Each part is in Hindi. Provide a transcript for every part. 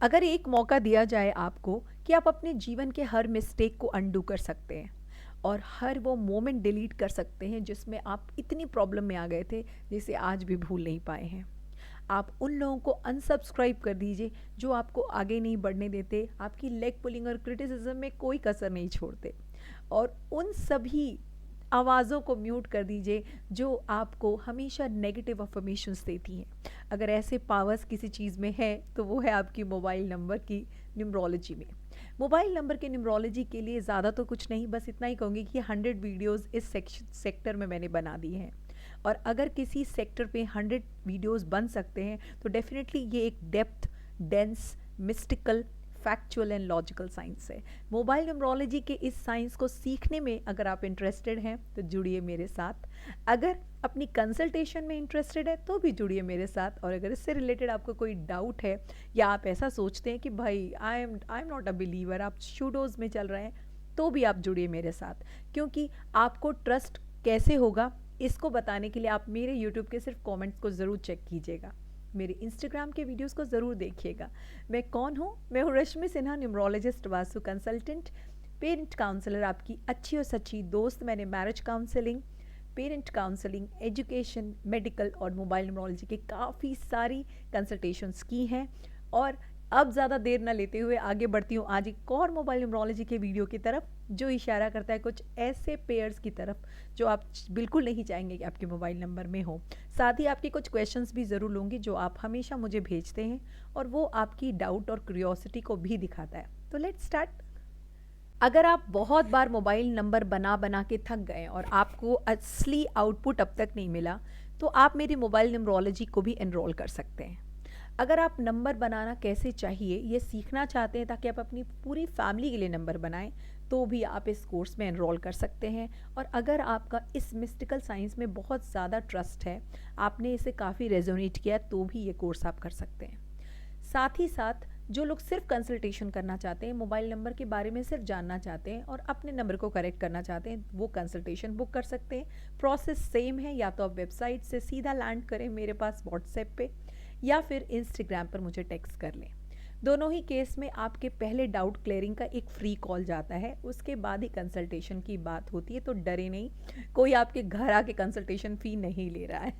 अगर एक मौका दिया जाए आपको कि आप अपने जीवन के हर मिस्टेक को अनडू कर सकते हैं और हर वो मोमेंट डिलीट कर सकते हैं जिसमें आप इतनी प्रॉब्लम में आ गए थे जिसे आज भी भूल नहीं पाए हैं। आप उन लोगों को अनसब्सक्राइब कर दीजिए जो आपको आगे नहीं बढ़ने देते, आपकी लेग पुलिंग और क्रिटिसिज्म में कोई कसर नहीं छोड़ते, और उन सभी आवाज़ों को म्यूट कर दीजिए जो आपको हमेशा नेगेटिव अफर्मेशंस देती हैं। अगर ऐसे पावर्स किसी चीज़ में है तो वो है आपकी मोबाइल नंबर की न्यूमरोलॉजी में। मोबाइल नंबर के न्यूमरोलॉजी के लिए ज़्यादा तो कुछ नहीं, बस इतना ही कहूँगी कि 100 वीडियोस इस सेक्टर में मैंने बना दी हैं, और अगर किसी सेक्टर पे 100 वीडियोस बन सकते हैं तो डेफिनेटली ये एक depth, dense, mystical, factual and logical science है। मोबाइल न्यूमरोलॉजी के इस साइंस को सीखने में अगर आप इंटरेस्टेड हैं तो जुड़िए मेरे साथ। अगर अपनी कंसल्टेशन में इंटरेस्टेड है तो भी जुड़िए मेरे साथ, और अगर इससे रिलेटेड आपको कोई डाउट है या आप ऐसा सोचते हैं कि भाई I am not a believer, आप शूडोज में चल रहे हैं, तो भी आप जुड़िए मेरे साथ। क्योंकि आपको ट्रस्ट कैसे होगा इसको बताने के लिए आप मेरे यूट्यूब के सिर्फ कमेंट्स को ज़रूर चेक कीजिएगा, मेरे इंस्टाग्राम के वीडियोस को ज़रूर देखिएगा। मैं कौन हूँ? मैं हूँ Rashmi Sinha, numerologist, vastu consultant, parent counsellor, आपकी अच्छी और सच्ची दोस्त। मैंने marriage counselling, parent counselling, education, medical और मोबाइल न्यूमरोलॉजी की काफ़ी सारी कंसल्टेशंस की हैं। और अब ज़्यादा देर न लेते हुए आगे बढ़ती हूँ आज एक और मोबाइल न्यूमरोलॉजी के वीडियो की तरफ जो इशारा करता है कुछ ऐसे पेयर्स की तरफ जो आप बिल्कुल नहीं चाहेंगे कि आपके मोबाइल नंबर में हो। साथ ही आपके कुछ क्वेश्चंस भी ज़रूर लूँगी जो आप हमेशा मुझे भेजते हैं, और वो आपकी डाउट और क्यूरियोसिटी को भी दिखाता है। तो लेट्स स्टार्ट। अगर आप बहुत बार मोबाइल नंबर बना बना के थक गए और आपको असली आउटपुट अब तक नहीं मिला, तो आप मेरी मोबाइल न्यूमरोलॉजी को भी एनरोल कर सकते हैं। अगर आप नंबर बनाना कैसे चाहिए ये सीखना चाहते हैं ताकि आप अपनी पूरी फैमिली के लिए नंबर बनाएं, तो भी आप इस कोर्स में एनरोल कर सकते हैं। और अगर आपका इस मिस्टिकल साइंस में बहुत ज़्यादा ट्रस्ट है, आपने इसे काफ़ी रेजोनेट किया, तो भी ये कोर्स आप कर सकते हैं। साथ ही साथ जो लोग सिर्फ कंसल्टेशन करना चाहते हैं, मोबाइल नंबर के बारे में सिर्फ जानना चाहते हैं और अपने नंबर को करेक्ट करना चाहते हैं, वो कंसल्टेशन बुक कर सकते हैं। प्रोसेस सेम है, या तो आप वेबसाइट से सीधा लैंड करें मेरे पास व्हाट्सएप पे, या फिर इंस्टाग्राम पर मुझे टेक्स्ट कर लें। दोनों ही केस में आपके पहले डाउट क्लियरिंग का एक फ्री कॉल जाता है, उसके बाद ही कंसल्टेशन की बात होती है। तो डरे नहीं, कोई आपके घर आके कंसल्टेशन फ़ी नहीं ले रहा है।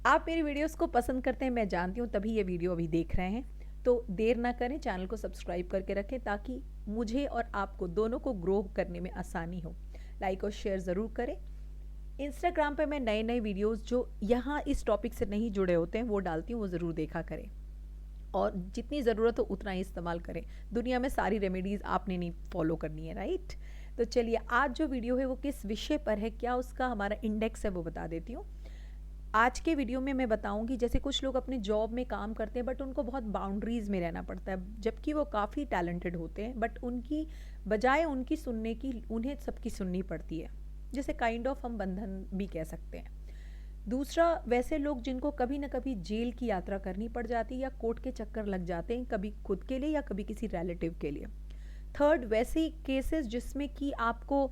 आप मेरी वीडियोस को पसंद करते हैं, मैं जानती हूँ, तभी ये वीडियो अभी देख रहे हैं। तो देर ना करें, चैनल को सब्सक्राइब करके रखें ताकि मुझे और आपको दोनों को ग्रो करने में आसानी हो। लाइक और शेयर ज़रूर करें। इंस्टाग्राम पे मैं नए नए वीडियोस जो यहाँ इस टॉपिक से नहीं जुड़े होते हैं वो डालती हूँ, वो ज़रूर देखा करें, और जितनी ज़रूरत हो उतना ही इस्तेमाल करें। दुनिया में सारी रेमेडीज़ आपने नहीं फॉलो करनी है, राइट? तो चलिए, आज जो वीडियो है वो किस विषय पर है, क्या उसका हमारा इंडेक्स है, वो बता देती हूँ। आज के वीडियो में मैं बताऊंगी जैसे कुछ लोग अपने जॉब में काम करते हैं बट उनको बहुत बाउंड्रीज़ में रहना पड़ता है, जबकि वो काफ़ी टैलेंटेड होते हैं, बट उनकी बजाय उनकी सुनने की उन्हें सबकी सुननी पड़ती है, जैसे काइंड ऑफ हम बंधन भी कह सकते हैं। दूसरा, वैसे लोग जिनको कभी ना कभी जेल की यात्रा करनी पड़ जाती है या कोर्ट के चक्कर लग जाते हैं, कभी खुद के लिए या कभी किसी रिलेटिव के लिए। थर्ड, वैसे केसेस जिसमें कि आपको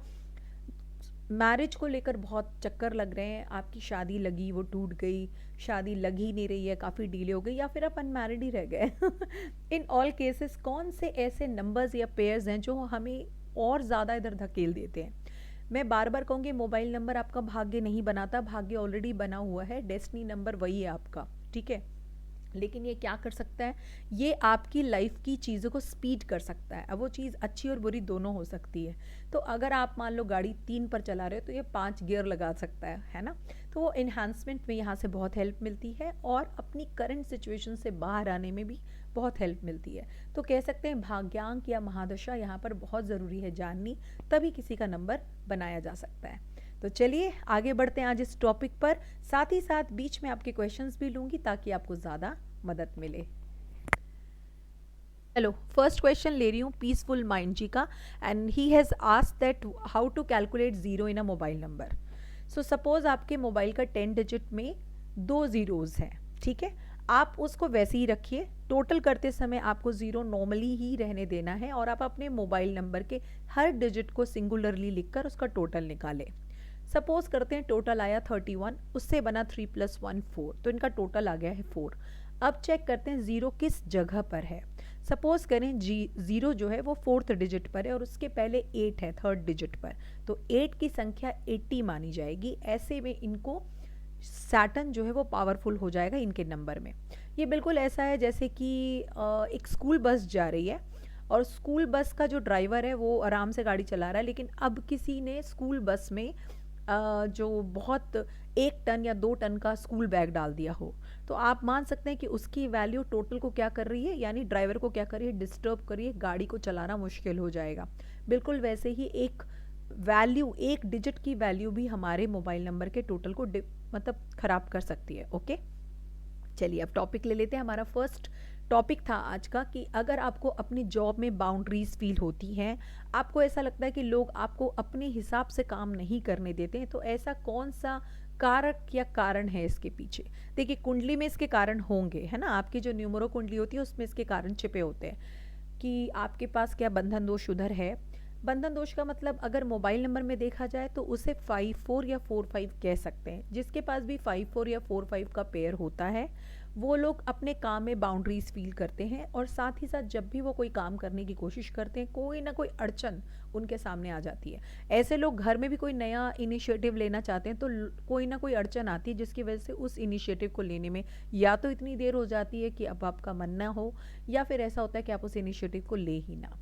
मैरिज को लेकर बहुत चक्कर लग रहे हैं, आपकी शादी लगी वो टूट गई, शादी लग ही नहीं रही है, काफ़ी डिले हो गई, या फिर आप अनमैरिड ही रह गए। इन ऑल केसेस कौन से ऐसे नंबर्स या पेयर्स हैं जो हमें और ज़्यादा इधर धकेल देते हैं? मैं बार बार कहूँगी, मोबाइल नंबर आपका भाग्य नहीं बनाता, भाग्य ऑलरेडी बना हुआ है, डेस्टिनी नंबर वही है आपका, ठीक है। लेकिन ये क्या कर सकता है, ये आपकी लाइफ की चीज़ों को स्पीड कर सकता है। अब वो चीज़ अच्छी और बुरी दोनों हो सकती है। तो अगर आप मान लो गाड़ी 3 पर चला रहे हो तो ये 5 गियर लगा सकता है ना। तो वो इन्हांसमेंट में यहाँ से बहुत हेल्प मिलती है, और अपनी करंट सिचुएशन से बाहर आने में भी बहुत हेल्प मिलती है। तो कह सकते हैं भाग्यांक या महादशा यहाँ पर बहुत ज़रूरी है जाननी, तभी किसी का नंबर बनाया जा सकता है। तो चलिए आगे बढ़ते हैं आज इस टॉपिक पर, साथ ही साथ बीच में आपके क्वेश्चंस भी लूँगी ताकि आपको ज़्यादा मदद मिले। चलो, फर्स्ट क्वेश्चन ले रही हूँ पीसफुल माइंड जी का, and he has asked that how to calculate zero in a mobile number. So suppose आपके मोबाइल का 10 डिजिट में 2 ज़ीरोज़ हैं, ठीक है। आप उसको वैसे ही रखिए, टोटल करते समय आपको ज़ीरो नॉर्मली ही रहने देना है, और आप अपने मोबाइल नंबर के हर डिजिट को सिंगुलरली लिखकर उसका टोटल निकालें। सपोज करते हैं टोटल आया 31, उससे बना 3 + 1 4, तो इनका टोटल आ गया है 4। अब चेक करते हैं ज़ीरो किस जगह पर है। सपोज करें ज़ीरो जो है वो फोर्थ डिजिट पर है और उसके पहले 8 है थर्ड डिजिट पर, तो 8 की संख्या 80 मानी जाएगी। ऐसे में इनको सैटर्न जो है वो पावरफुल हो जाएगा इनके नंबर में। ये बिल्कुल ऐसा है जैसे कि एक स्कूल बस जा रही है और स्कूल बस का जो ड्राइवर है वो आराम से गाड़ी चला रहा है, लेकिन अब किसी ने स्कूल बस में जो बहुत 1 टन या 2 टन का स्कूल बैग डाल दिया हो, तो आप मान सकते हैं कि उसकी वैल्यू टोटल को क्या कर रही है, यानी ड्राइवर को क्या कर रही है, डिस्टर्ब कर रही है, गाड़ी को चलाना मुश्किल हो जाएगा। बिल्कुल वैसे ही एक वैल्यू, एक डिजिट की वैल्यू भी हमारे मोबाइल नंबर के टोटल को मतलब ख़राब कर सकती है। ओके, चलिए अब टॉपिक ले लेते हैं। हमारा फर्स्ट टॉपिक था आज का कि अगर आपको अपनी जॉब में बाउंड्रीज फील होती हैं, आपको ऐसा लगता है कि लोग आपको अपने हिसाब से काम नहीं करने देते हैं, तो ऐसा कौन सा कारक या कारण है इसके पीछे। देखिए, कुंडली में इसके कारण होंगे, है ना, आपकी जो न्यूमरो कुंडली होती है उसमें इसके कारण छिपे होते हैं कि आपके पास क्या बंधन दोष उधर है। बंधन दोष का मतलब अगर मोबाइल नंबर में देखा जाए तो उसे 5-4 या 4-5 कह सकते हैं। जिसके पास भी 5-4 या 4-5 का पेयर होता है वो लोग अपने काम में बाउंड्रीज फील करते हैं, और साथ ही साथ जब भी वो कोई काम करने की कोशिश करते हैं कोई ना कोई अड़चन उनके सामने आ जाती है। ऐसे लोग घर में भी कोई नया इनिशिएटिव लेना चाहते हैं तो कोई ना कोई अड़चन आती है, जिसकी वजह से उस इनिशिएटिव को लेने में या तो इतनी देर हो जाती है कि अब आपका मन ना हो, या फिर ऐसा होता है कि आप उस इनिशिएटिव को ले ही ना।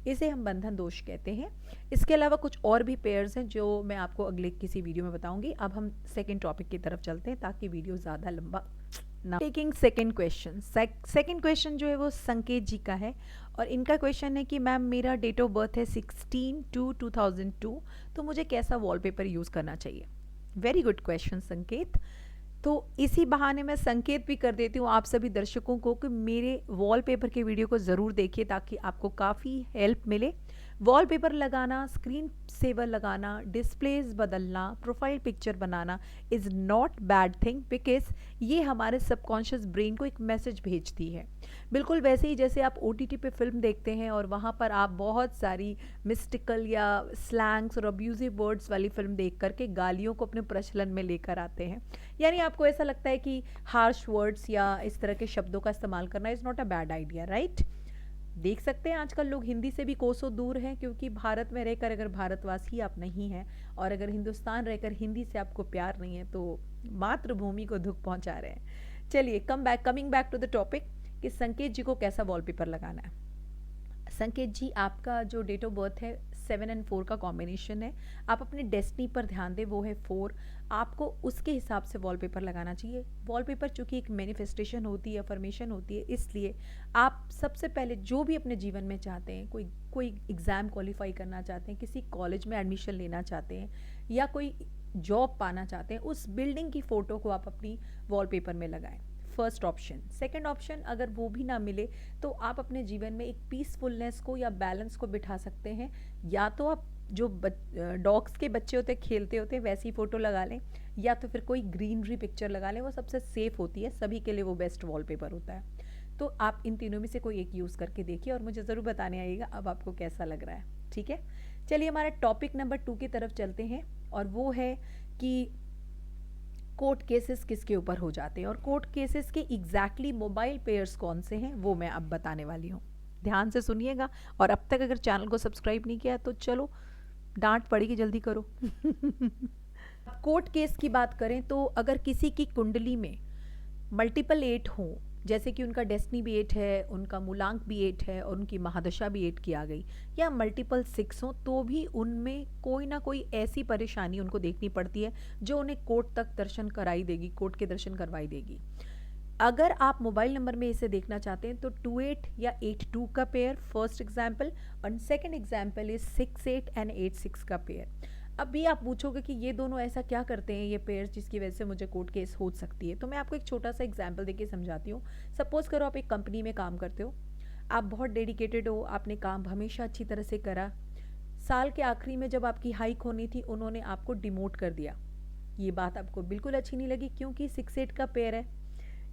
इसे हम बंधन दोष कहते हैं। इसके अलावा कुछ और भी पेयर्स हैं जो मैं आपको अगले किसी वीडियो में बताऊंगी। अब हम सेकंड टॉपिक की तरफ चलते हैं ताकि वीडियो ज़्यादा लंबा ना। Taking second question. Second question जो है वो संकेत जी का है और इनका क्वेश्चन है कि मैम मेरा डेट ऑफ बर्थ है 16/2/2002, तो मुझे कैसा वॉलपेपर यूज़ करना चाहिए। वेरी गुड क्वेश्चन संकेत। तो इसी बहाने मैं संकेत भी कर देती हूँ आप सभी दर्शकों को कि मेरे वॉलपेपर के वीडियो को ज़रूर देखिए ताकि आपको काफ़ी हेल्प मिले। वॉलपेपर लगाना, स्क्रीन सेवर लगाना, डिस्प्लेस बदलना, profile picture banana is not bad thing, because ये हमारे सबकॉन्शियस ब्रेन को एक मैसेज भेजती है। बिल्कुल वैसे ही जैसे आप OTT पे फिल्म देखते हैं और वहाँ पर आप बहुत सारी मिस्टिकल या स्लैंग्स और अब्यूजिव वर्ड्स वाली फिल्म देख करके गालियों को अपने प्रचलन में लेकर आते हैं, यानी आपको ऐसा लगता है कि हार्श वर्ड्स या इस तरह के शब्दों का इस्तेमाल करना is not a bad idea, right. देख सकते हैं आजकल लोग हिंदी से भी कोसों दूर हैं, क्योंकि भारत में रहकर अगर भारतवासी आप नहीं हैं और अगर हिंदुस्तान रहकर हिंदी से आपको प्यार नहीं है तो मातृभूमि को दुख पहुंचा रहे हैं। चलिए coming back to the topic कि संकेत जी को कैसा वॉलपेपर लगाना है। संकेत जी, आपका जो डेट ऑफ बर्थ है 7 और 4 का कॉम्बिनेशन है। आप अपने डेस्टिनी पर ध्यान दें, वो है 4। आपको उसके हिसाब से वॉलपेपर लगाना चाहिए। वॉलपेपर चूँकि एक मैनिफेस्टेशन होती है, अफर्मेशन होती है, इसलिए आप सबसे पहले जो भी अपने जीवन में चाहते हैं, कोई एग्ज़ाम क्वालिफाई करना चाहते हैं, किसी कॉलेज में एडमिशन लेना चाहते हैं या कोई जॉब पाना चाहते हैं, उस बिल्डिंग की फ़ोटो को आप अपनी वॉलपेपर में लगाएं। First option. सेकंड ऑप्शन, अगर वो भी ना मिले तो आप अपने जीवन में एक पीसफुलनेस को या बैलेंस को बिठा सकते हैं। या तो आप जो डॉग्स के बच्चे होते हैं, खेलते होते हैं, वैसी फ़ोटो लगा लें, या तो फिर कोई ग्रीनरी पिक्चर लगा लें, वो सबसे सेफ़ होती है, सभी के लिए वो बेस्ट वॉलपेपर होता है। तो आप इन तीनों में से कोई एक यूज़ करके देखिए और मुझे ज़रूर बताने आइएगा अब आपको कैसा लग रहा है, ठीक है। चलिए हमारा टॉपिक नंबर 2 की तरफ चलते हैं और वो है कि कोर्ट केसेस किसके ऊपर हो जाते हैं और कोर्ट केसेस के एग्जैक्टली मोबाइल पेयर्स कौन से हैं वो मैं अब बताने वाली हूँ। ध्यान से सुनिएगा और अब तक अगर चैनल को सब्सक्राइब नहीं किया तो चलो डांट पड़ेगी, जल्दी करो। कोर्ट केस की बात करें तो अगर किसी की कुंडली में मल्टीपल 8 हों, जैसे कि उनका डेस्टिनी भी 8 है, उनका मूलांक भी 8 है और उनकी महादशा भी 8 की आ गई, या मल्टीपल 6 हो, तो भी उनमें कोई ना कोई ऐसी परेशानी उनको देखनी पड़ती है जो उन्हें कोर्ट तक दर्शन कराई देगी, कोर्ट के दर्शन करवाई देगी। अगर आप मोबाइल नंबर में इसे देखना चाहते हैं तो 28 या 82 का पेयर फर्स्ट एग्जाम्पल और सेकेंड एग्जाम्पल इज 68 एंड 86 का पेयर। अभी आप पूछोगे कि ये दोनों ऐसा क्या करते हैं ये पेयर्स जिसकी वजह से मुझे कोर्ट केस हो सकती है, तो मैं आपको एक छोटा सा एग्जाम्पल देके समझाती हूँ। सपोज करो आप एक कंपनी में काम करते हो, आप बहुत डेडिकेटेड हो, आपने काम हमेशा अच्छी तरह से करा, साल के आखिरी में जब आपकी हाइक होनी थी उन्होंने आपको डिमोट कर दिया। ये बात आपको बिल्कुल अच्छी नहीं लगी क्योंकि 68 का पेयर है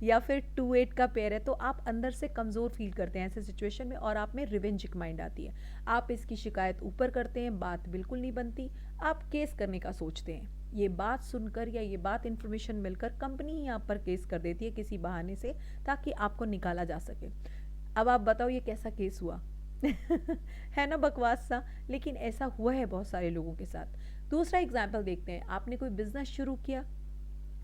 या फिर 28 का पेयर है, तो आप अंदर से कमज़ोर फील करते हैं ऐसे सिचुएशन में और आप में रिवेंजिक माइंड आती है। आप इसकी शिकायत ऊपर करते हैं, बात बिल्कुल नहीं बनती, आप केस करने का सोचते हैं। ये बात सुनकर या ये बात इन्फॉर्मेशन मिलकर कंपनी ही आप पर केस कर देती है किसी बहाने से, ताकि आपको निकाला जा सके। अब आप बताओ ये कैसा केस हुआ? है ना बकवास सा, लेकिन ऐसा हुआ है बहुत सारे लोगों के साथ। दूसरा एग्जाम्पल देखते हैं, आपने कोई बिजनेस शुरू किया,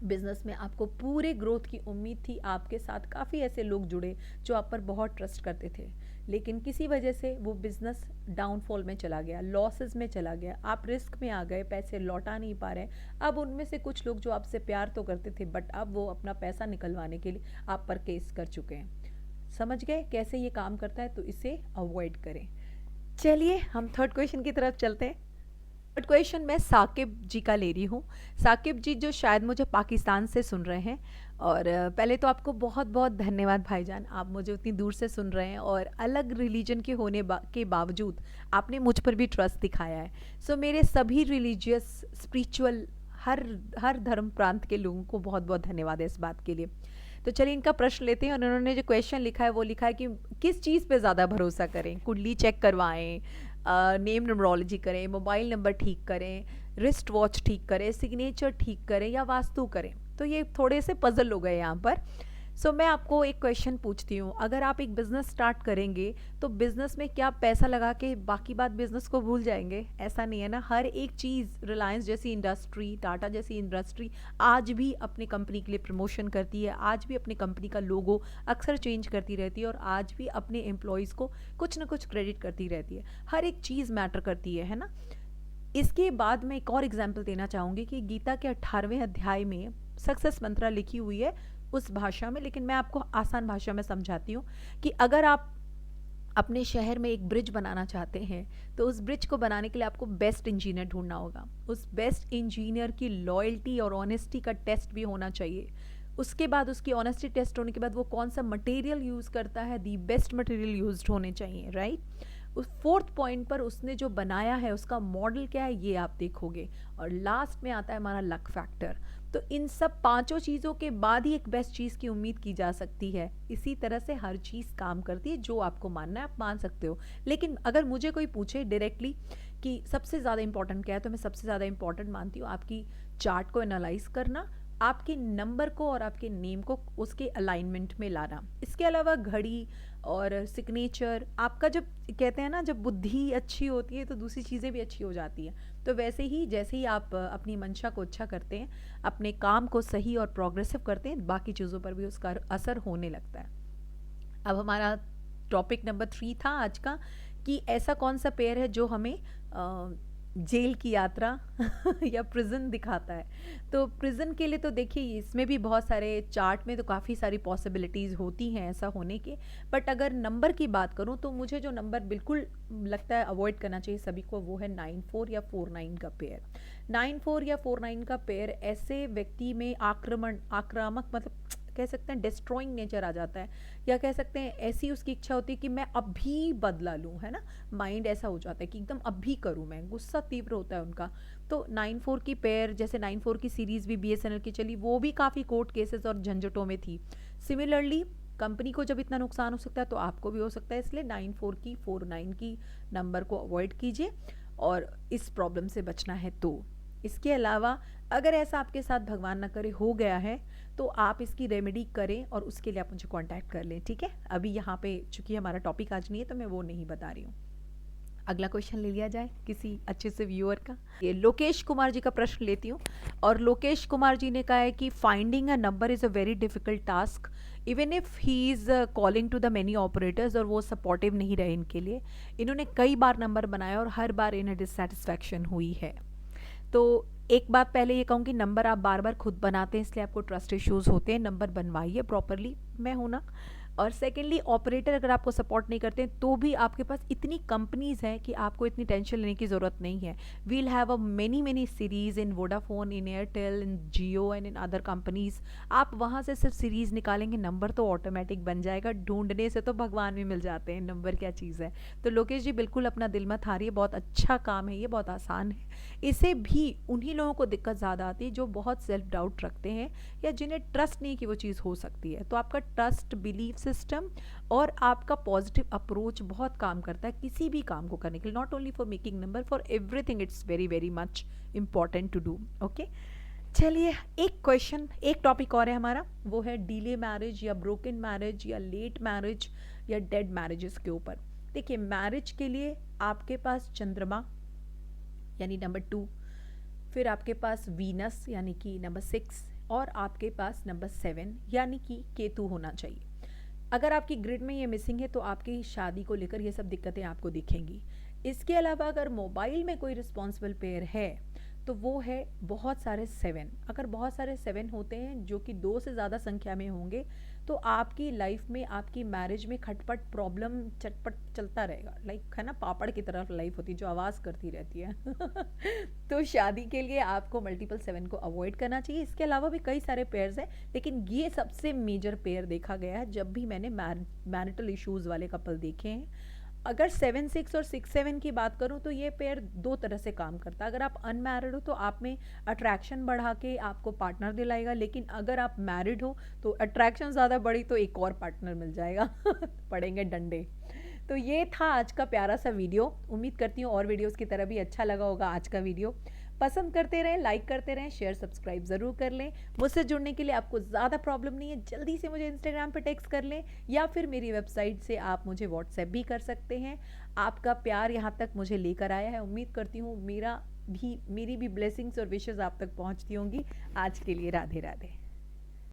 बिजनेस में आपको पूरे ग्रोथ की उम्मीद थी, आपके साथ काफ़ी ऐसे लोग जुड़े जो आप पर बहुत ट्रस्ट करते थे, लेकिन किसी वजह से वो बिजनेस डाउनफॉल में चला गया, लॉसेस में चला गया, आप रिस्क में आ गए, पैसे लौटा नहीं पा रहे। अब उनमें से कुछ लोग जो आपसे प्यार तो करते थे, बट अब वो अपना पैसा निकलवाने के लिए आप पर केस कर चुके हैं। समझ गए कैसे ये काम करता है? तो इसे अवॉइड करें। चलिए हम थर्ड क्वेश्चन की तरफ चलते हैं। थर्ड क्वेश्चन मैं साकिब जी का ले रही हूँ। साकिब जी जो शायद मुझे पाकिस्तान से सुन रहे हैं, और पहले तो आपको बहुत बहुत धन्यवाद भाईजान, आप मुझे उतनी दूर से सुन रहे हैं और अलग रिलीजन के होने के बावजूद आपने मुझ पर भी ट्रस्ट दिखाया है। सो मेरे सभी रिलीजियस स्पिरिचुअल हर हर धर्म प्रांत के लोगों को बहुत बहुत धन्यवाद है इस बात के लिए। तो चलिए इनका प्रश्न लेते हैं, और उन्होंने जो क्वेश्चन लिखा है वो लिखा है कि किस चीज़ पे ज़्यादा भरोसा करें, कुंडली चेक करवाएं, नेम न्यूमरोलॉजी करें, मोबाइल नंबर ठीक करें, रिस्ट वॉच ठीक करें, सिग्नेचर ठीक करें, या वास्तु करें? तो ये थोड़े से पजल हो गए यहाँ पर। सो मैं आपको एक क्वेश्चन पूछती हूँ, अगर आप एक बिज़नेस स्टार्ट करेंगे तो बिज़नेस में क्या पैसा लगा के बाकी बात बिज़नेस को भूल जाएंगे? ऐसा नहीं है ना। हर एक चीज़, रिलायंस जैसी इंडस्ट्री, टाटा जैसी इंडस्ट्री आज भी अपनी कंपनी के लिए प्रमोशन करती है, आज भी अपनी कंपनी का लोगो अक्सर चेंज करती रहती है, और आज भी अपने एम्प्लॉयज़ को कुछ ना कुछ क्रेडिट करती रहती है। हर एक चीज़ मैटर करती है ना। इसके बाद मैं एक और एग्जाम्पल देना चाहूँगी कि गीता के 18वें अध्याय में सक्सेस मंत्रा लिखी हुई है उस भाषा में, लेकिन मैं आपको आसान भाषा में समझाती हूँ कि अगर आप अपने शहर में एक ब्रिज बनाना चाहते हैं तो उस ब्रिज को बनाने के लिए आपको बेस्ट इंजीनियर ढूंढना होगा। उस बेस्ट इंजीनियर की लॉयल्टी और ऑनेस्टी का टेस्ट भी होना चाहिए। उसके बाद उसकी ऑनेस्टी टेस्ट होने के बाद वो कौन सा मटेरियल यूज़ करता है, दी बेस्ट मटेरियल यूज्ड होने चाहिए, राइट। उस फोर्थ पॉइंट पर उसने जो बनाया है उसका मॉडल क्या है ये आप देखोगे, और लास्ट में आता है हमारा लक फैक्टर। तो इन सब पांचों चीज़ों के बाद ही एक बेस्ट चीज़ की उम्मीद की जा सकती है। इसी तरह से हर चीज़ काम करती है, जो आपको मानना है आप मान सकते हो। लेकिन अगर मुझे कोई पूछे डायरेक्टली कि सबसे ज़्यादा इंपॉर्टेंट क्या है, तो मैं सबसे ज़्यादा इंपॉर्टेंट मानती हूँ आपकी चार्ट को एनालाइज करना, आपके नंबर को और आपके नेम को उसके अलाइनमेंट में लाना। इसके अलावा घड़ी और सिग्नेचर, आपका जब कहते हैं ना जब बुद्धि अच्छी होती है तो दूसरी चीज़ें भी अच्छी हो जाती हैं। तो वैसे ही जैसे ही आप अपनी मंशा को अच्छा करते हैं, अपने काम को सही और प्रोग्रेसिव करते हैं, बाकी चीज़ों पर भी उसका असर होने लगता है। अब हमारा टॉपिक नंबर 3 था आज का, कि ऐसा कौन सा पेयर है जो हमें जेल की यात्रा या प्रिजन दिखाता है। तो प्रिजन के लिए तो देखिए इसमें भी बहुत सारे चार्ट में तो काफ़ी सारी पॉसिबिलिटीज़ होती हैं ऐसा होने के, बट अगर नंबर की बात करूं तो मुझे जो नंबर बिल्कुल लगता है अवॉइड करना चाहिए सभी को, वो है 94 या 49 का पेयर। 94 या 49 का पेयर ऐसे व्यक्ति में आक्रामक मतलब कह सकते हैं डिस्ट्रॉइंग नेचर आ जाता है, या कह सकते हैं ऐसी उसकी इच्छा होती है कि मैं अभी बदला लूँ, है ना। माइंड ऐसा हो जाता है कि एकदम अभी करूँ मैं, गुस्सा तीव्र होता है उनका। तो 94 की पेयर, जैसे 94 की सीरीज़ भी BSNL की चली, वो भी काफ़ी कोर्ट केसेस और झंझटों में थी। सिमिलरली कंपनी को जब इतना नुकसान हो सकता है तो आपको भी हो सकता है, इसलिए 94 की 49 की नंबर को अवॉइड कीजिए और इस प्रॉब्लम से बचना है। तो इसके अलावा अगर ऐसा आपके साथ भगवान न करे हो गया है तो आप इसकी रेमेडी करें, और उसके लिए आप मुझे कांटेक्ट कर लें, ठीक है। अभी यहाँ पे चूंकि हमारा टॉपिक आज नहीं है तो मैं वो नहीं बता रही हूँ। अगला क्वेश्चन ले लिया जाए किसी अच्छे से व्यूअर का। ये लोकेश कुमार जी का प्रश्न लेती हूँ, और लोकेश कुमार जी ने कहा है कि finding a number is a very difficult task even if he is calling to the many operators, और वो सपोर्टिव नहीं रहे इनके लिए। इन्होंने कई बार नंबर बनाया और हर बार इन्हें डिससेटिस्फैक्शन हुई है। तो एक बात पहले ये कहूँ कि नंबर आप बार बार खुद बनाते हैं इसलिए आपको ट्रस्ट इश्यूज होते हैं, नंबर बनवाइए प्रॉपरली, मैं हूँ ना। और सेकेंडली ऑपरेटर अगर आपको सपोर्ट नहीं करते हैं तो भी आपके पास इतनी कंपनीज हैं कि आपको इतनी टेंशन लेने की ज़रूरत नहीं है। We'll have a many series in Vodafone, in Airtel, in Jio and in other companies. आप वहाँ से सिर्फ सीरीज़ निकालेंगे, नंबर तो ऑटोमेटिक बन जाएगा। ढूंढने से तो भगवान भी मिल जाते हैं, नंबर क्या चीज़ है। तो लोकेश जी बिल्कुल अपना दिल मत हारिए, बहुत अच्छा काम है ये, बहुत आसान है। इसे भी उन्हीं लोगों को दिक्कत ज़्यादा आती है जो बहुत सेल्फ डाउट रखते हैं या जिन्हें ट्रस्ट नहीं कि वो चीज़ हो सकती है। तो आपका ट्रस्ट, बिलीव, सिस्टम और आपका पॉजिटिव अप्रोच बहुत काम करता है किसी भी काम को करने के लिए, not only for making number, for everything it's very very much important to do. Okay, चलिए एक क्वेश्चन, एक टॉपिक और है हमारा, वो है डिले मैरिज या ब्रोकन मैरिज या लेट मैरिज या डेड मैरिजेस के ऊपर। देखिए, मैरिज के लिए आपके पास चंद्रमा यानी नंबर 2, फिर आपके पास वीनस यानी कि नंबर 6, और आपके पास नंबर 7 यानी कि केतु होना चाहिए। अगर आपकी ग्रिड में ये मिसिंग है तो आपकी शादी को लेकर ये सब दिक्कतें आपको दिखेंगी। इसके अलावा अगर मोबाइल में कोई रिस्पॉन्सिबल पेयर है तो वो है बहुत सारे 7। अगर बहुत सारे 7 होते हैं जो कि 2 से ज़्यादा संख्या में होंगे तो आपकी लाइफ में, आपकी मैरिज में खटपट, प्रॉब्लम, चटपट चलता रहेगा। लाइक है ना, पापड़ की तरफ लाइफ होती है जो आवाज़ करती रहती है। तो शादी के लिए आपको मल्टीपल 7 को अवॉइड करना चाहिए। इसके अलावा भी कई सारे पेयर्स हैं, लेकिन ये सबसे मेजर पेयर देखा गया है जब भी मैंने मैरिटल इश्यूज़ वाले कपल देखे हैं। अगर 7-6 और 6-7 की बात करूं तो ये पेयर 2 तरह से काम करता है। अगर आप अनमैरिड हो तो आप में अट्रैक्शन बढ़ा के आपको पार्टनर दिलाएगा, लेकिन अगर आप मैरिड हो तो अट्रैक्शन ज़्यादा बढ़ी तो एक और पार्टनर मिल जाएगा। पड़ेंगे डंडे। तो ये था आज का प्यारा सा वीडियो। उम्मीद करती हूँ और वीडियोस की तरह भी अच्छा लगा होगा आज का वीडियो। पसंद करते रहें, लाइक करते रहें, शेयर सब्सक्राइब ज़रूर कर लें। मुझसे जुड़ने के लिए आपको ज़्यादा प्रॉब्लम नहीं है, जल्दी से मुझे इंस्टाग्राम पे टेक्स्ट कर लें या फिर मेरी वेबसाइट से आप मुझे व्हाट्सएप भी कर सकते हैं। आपका प्यार यहाँ तक मुझे लेकर आया है। उम्मीद करती हूँ मेरी भी ब्लेसिंग्स और विशेज़ आप तक पहुँचती होंगी। आज के लिए राधे राधे।